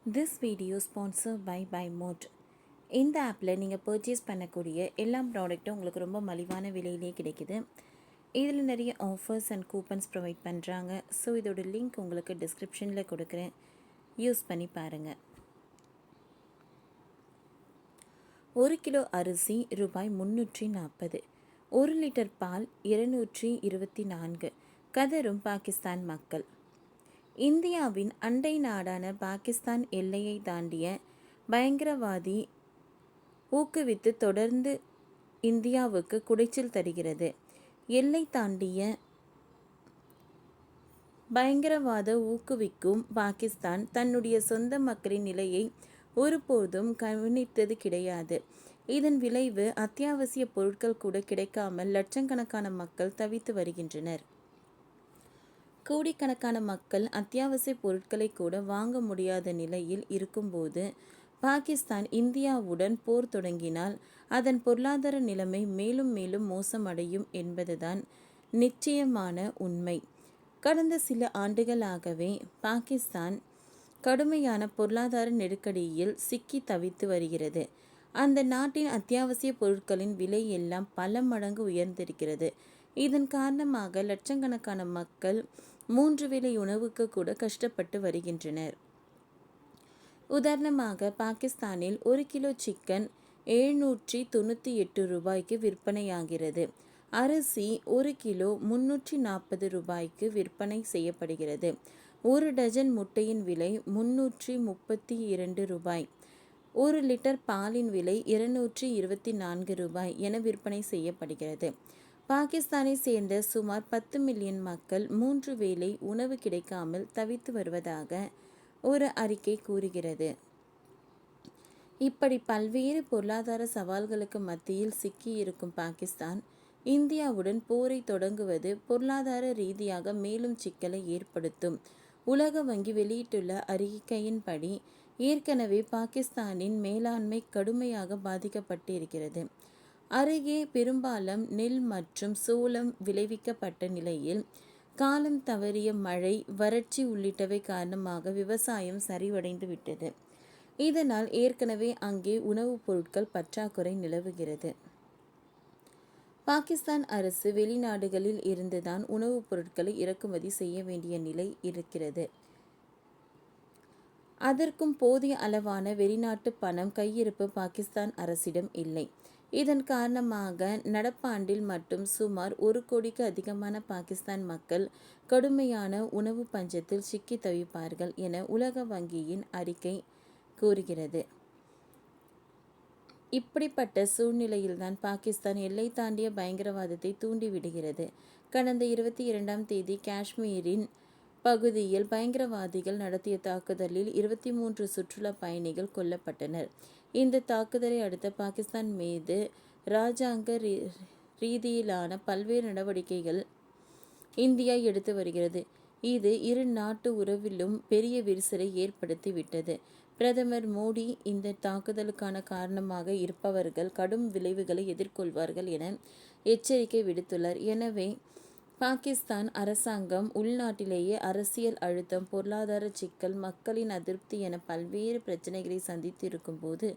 This video sponsor by Mod. இந்த ஆப்பில் நீங்கள் பர்ச்சேஸ் பண்ணக்கூடிய எல்லா ப்ராடக்ட்டும் உங்களுக்கு ரொம்ப மலிவான விலையிலே கிடைக்குது. இதில் நிறைய ஆஃபர்ஸ் அண்ட் கூப்பன்ஸ் ப்ரொவைட் பண்ணுறாங்க. ஸோ இதோட லிங்க் உங்களுக்கு டிஸ்கிரிப்ஷனில் கொடுக்குறேன், யூஸ் பண்ணி பாருங்கள். 1 கிலோ அரிசி ரூபாய் 340, 1 லிட்டர் பால் 224. கதரும் பாகிஸ்தான் மக்கள். இந்தியாவின் அண்டை நாடான பாகிஸ்தான் எல்லையை தாண்டிய பயங்கரவாதி ஊக்குவித்து தொடர்ந்து இந்தியாவுக்கு குடைச்சல் தருகிறது. எல்லை தாண்டிய பயங்கரவாத ஊக்குவிக்கும் பாகிஸ்தான் தன்னுடைய சொந்த மக்களின் நிலையை ஒருபோதும் கவனித்தது கிடையாது. இதன் விளைவு அத்தியாவசிய பொருட்கள் கூட கிடைக்காமல் லட்சக்கணக்கான மக்கள் தவித்து வருகின்றனர். கோடிக்கணக்கான மக்கள் அத்தியாவசிய பொருட்களை கூட வாங்க முடியாத நிலையில் இருக்கும்போது பாகிஸ்தான் இந்தியாவுடன் போர் தொடங்கினால் அதன் பொருளாதார நிலைமை மேலும் மேலும் மோசமடையும் என்பதுதான் நிச்சயமான உண்மை. கடந்த சில ஆண்டுகளாகவே பாகிஸ்தான் கடுமையான பொருளாதார நெருக்கடியில் சிக்கி தவித்து வருகிறது. அந்த நாட்டின் அத்தியாவசிய பொருட்களின் விலை எல்லாம் பல மடங்கு உயர்ந்திருக்கிறது. இதன் காரணமாக லட்சக்கணக்கான மக்கள் 3 வேளை உணவுக்கு கூட கஷ்டப்பட்டு வருகின்றனர். உதாரணமாக பாகிஸ்தானில் 1 கிலோ சிக்கன் 798 ரூபாய்க்கு விற்பனையாகிறது. அரிசி 1 கிலோ 340 ரூபாய்க்கு விற்பனை செய்யப்படுகிறது. 1 டஜன் முட்டையின் விலை 332 ரூபாய். 1 லிட்டர் பாலின் விலை 224 ரூபாய் என விற்பனை செய்யப்படுகிறது. பாகிஸ்தானை சேர்ந்த சுமார் 10 மில்லியன் மக்கள் 3 வேளை உணவு கிடைக்காமல் தவித்து வருவதாக ஒரு அறிக்கை கூறுகிறது. இப்படி பல்வேறு பொருளாதார சவால்களுக்கு மத்தியில் சிக்கியிருக்கும் பாகிஸ்தான் இந்தியாவுடன் போரை தொடங்குவது பொருளாதார ரீதியாக மேலும் சிக்கலை ஏற்படுத்தும். உலக வங்கி வெளியிட்டுள்ள அறிக்கையின்படி ஏற்கனவே பாகிஸ்தானின் மேலாண்மை கடுமையாக பாதிக்கப்பட்டிருக்கிறது. அருகே பெரும்பாலும் நெல் மற்றும் சோளம் விளைவிக்கப்பட்ட நிலையில் காலம் தவறிய மழை, வறட்சி உள்ளிட்டவை காரணமாக விவசாயம் சரிவடைந்து விட்டது. இதனால் ஏற்கனவே அங்கே உணவுப் பொருட்கள் பற்றாக்குறை நிலவுகிறது. பாகிஸ்தான் அரசு வெளிநாடுகளில் இருந்துதான் உணவுப் பொருட்களை இறக்குமதி செய்ய வேண்டிய நிலை இருக்கிறது. அதற்கும் போதிய அளவான வெளிநாட்டு பணம் கையிருப்பு பாகிஸ்தான் அரசிடம் இல்லை. இதன் காரணமாக நடப்பாண்டில் மட்டும் சுமார் 1 கோடிக்கு அதிகமான பாகிஸ்தான் மக்கள் கடுமையான உணவு பஞ்சத்தில் சிக்கி தவிப்பார்கள் என உலக வங்கியின் அறிக்கை கூறுகிறது. இப்படிப்பட்ட சூழ்நிலையில்தான் பாகிஸ்தான் எல்லை தாண்டிய பயங்கரவாதத்தை தூண்டிவிடுகிறது. கடந்த 22ஆம் தேதி காஷ்மீரின் பகுதியில் பயங்கரவாதிகள் நடத்திய தாக்குதலில் 23 சுற்றுலா பயணிகள் கொல்லப்பட்டனர். இந்த தாக்குதலை அடுத்து பாகிஸ்தான் மீது இராஜாங்க ரீதியிலான பல்வேறு நடவடிக்கைகள் இந்தியா எடுத்து வருகிறது. இது இரு நாட்டு உறவிலும் பெரிய விரிசலை ஏற்படுத்திவிட்டது. பிரதமர் மோடி இந்த தாக்குதலுக்கான காரணமாக இருப்பவர்கள் கடும் விளைவுகளை எதிர்கொள்வார்கள் என எச்சரிக்கை விடுத்துள்ளார். எனவே பாகிஸ்தான் அரசாங்கம் உள்நாட்டிலேயே அரசியல் அழுத்தம், பொருளாதார சிக்கல், மக்களின் அதிருப்தி என பல்வேறு பிரச்சனைகளை சந்தித்து இருக்கும்போது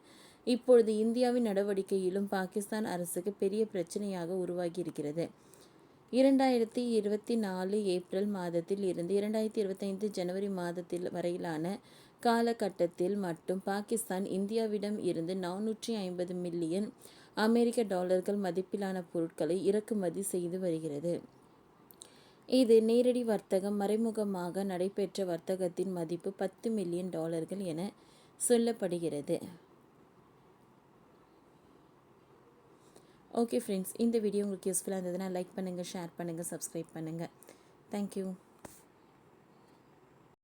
இப்பொழுது இந்தியாவின் நடவடிக்கையிலும் பாகிஸ்தான் அரசுக்கு பெரிய பிரச்சனையாக உருவாகி இருக்கிறது. 2024 ஏப்ரல் மாதத்தில் இருந்து 2025 ஜனவரி மாதத்தில் வரையிலான காலகட்டத்தில் மட்டும் பாகிஸ்தான் இந்தியாவிடம் இருந்து 450 மில்லியன் அமெரிக்க டாலர்கள் மதிப்பிலான பொருட்களை இறக்குமதி செய்து வருகிறது. இது நேரடி வர்த்தகம், மறைமுகமாக நடைபெற்ற வர்த்தகத்தின் மதிப்பு 10 மில்லியன் டாலர்கள் என சொல்லப்படுகிறது. ஓகே ஃப்ரெண்ட்ஸ், இந்த வீடியோ உங்களுக்கு யூஸ்ஃபுல்லாக இருந்ததுன்னா லைக் பண்ணுங்கள், ஷேர் பண்ணுங்கள், சப்ஸ்கிரைப் பண்ணுங்கள். தேங்க்யூ.